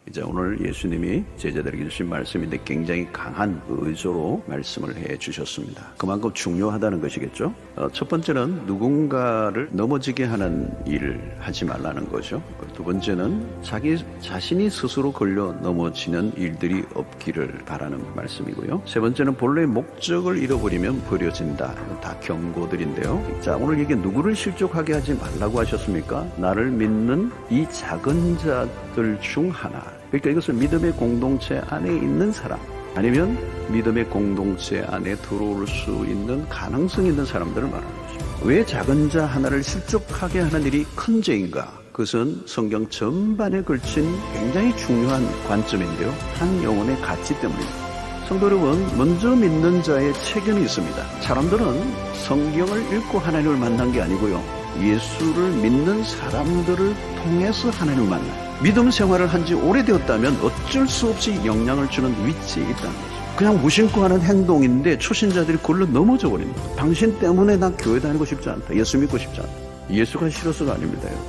이제 오늘 예수님이 제자들에게 주신 말씀인데 굉장히 강한 의조로 말씀을 해 주셨습니다. 그만큼 중요하다는 것이겠죠. 첫 번째는 누군가를 넘어지게 하는 일을 하지 말라는 거죠. 두 번째는 자기 자신이 스스로 걸려 넘어지는 일들이 없기를 바라는 말씀이고요. 세 번째는 본래의 목적을 잃어버리면 버려진다. 다 경고들인데요. 자, 오늘 이게 누구를 실족하게 하지 말라고 하셨습니까? 나를 믿는 이 작은 자들 중 하나. 그러니까 이것은 믿음의 공동체 안에 있는 사람, 아니면 믿음의 공동체 안에 들어올 수 있는 가능성 있는 사람들을 말하는 것입니다. 왜 작은 자 하나를 실족하게 하는 일이 큰 죄인가? 그것은 성경 전반에 걸친 굉장히 중요한 관점인데요. 한 영혼의 가치 때문입니다. 성도 여러분, 먼저 믿는 자의 책임이 있습니다. 사람들은 성경을 읽고 하나님을 만난 게 아니고요, 예수를 믿는 사람들을 통해서 하나님을 만나요. 믿음 생활을 한 지 오래되었다면 어쩔 수 없이 영향을 주는 위치에 있다는 거죠. 그냥 무심코 하는 행동인데 초신자들이 굴러 넘어져 버립니다. 당신 때문에 나 교회 다니고 싶지 않다. 예수 믿고 싶지 않다. 예수가 싫어서가 아닙니다, 여러분.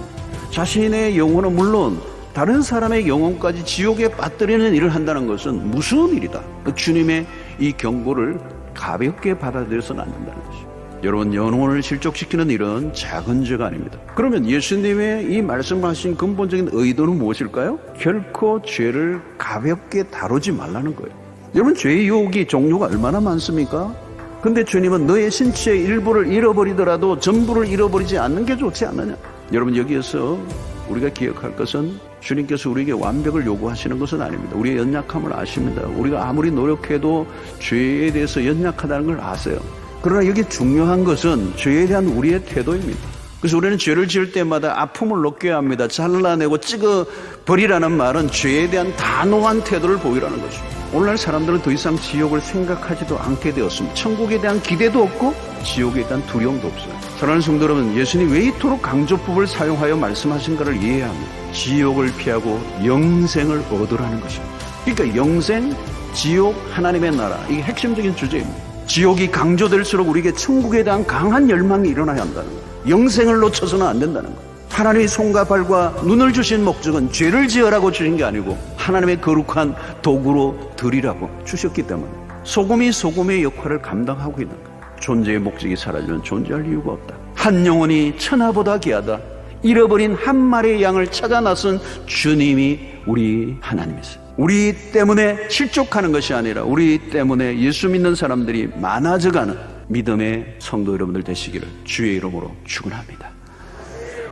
자신의 영혼은 물론 다른 사람의 영혼까지 지옥에 빠뜨리는 일을 한다는 것은 무서운 일이다. 주님의 이 경고를 가볍게 받아들여서는 안 된다는 것이죠. 여러분, 영혼을 실족시키는 일은 작은 죄가 아닙니다. 그러면 예수님의 이 말씀하신 근본적인 의도는 무엇일까요? 결코 죄를 가볍게 다루지 말라는 거예요. 여러분, 죄의 유혹이 종류가 얼마나 많습니까? 근데 주님은 너의 신체의 일부를 잃어버리더라도 전부를 잃어버리지 않는 게 좋지 않느냐? 여러분, 여기에서 우리가 기억할 것은 주님께서 우리에게 완벽을 요구하시는 것은 아닙니다. 우리의 연약함을 아십니다. 우리가 아무리 노력해도 죄에 대해서 연약하다는 걸 아세요. 그러나 여기 중요한 것은 죄에 대한 우리의 태도입니다. 그래서 우리는 죄를 지을 때마다 아픔을 느껴야 합니다. 잘라내고 찍어버리라는 말은 죄에 대한 단호한 태도를 보이라는 것입니다. 오늘날 사람들은 더 이상 지옥을 생각하지도 않게 되었습니다. 천국에 대한 기대도 없고 지옥에 대한 두려움도 없어요. 사랑하는 성도 여러분, 예수님이 왜 이토록 강조법을 사용하여 말씀하신가를 이해해야 합니다. 지옥을 피하고 영생을 얻으라는 것입니다. 그러니까 영생, 지옥, 하나님의 나라, 이게 핵심적인 주제입니다. 지옥이 강조될수록 우리에게 천국에 대한 강한 열망이 일어나야 한다는 거예요. 영생을 놓쳐서는 안 된다는 거예요. 하나님의 손과 발과 눈을 주신 목적은 죄를 지으라고 주신 게 아니고 하나님의 거룩한 도구로 드리라고 주셨기 때문에 소금이 소금의 역할을 감당하고 있는 거예요. 존재의 목적이 사라지면 존재할 이유가 없다. 한 영혼이 천하보다 귀하다. 잃어버린 한 마리의 양을 찾아 나선 주님이 우리 하나님이세요. 우리 때문에 실족하는 것이 아니라 우리 때문에 예수 믿는 사람들이 많아져가는 믿음의 성도 여러분들 되시기를 주의 이름으로 축원합니다.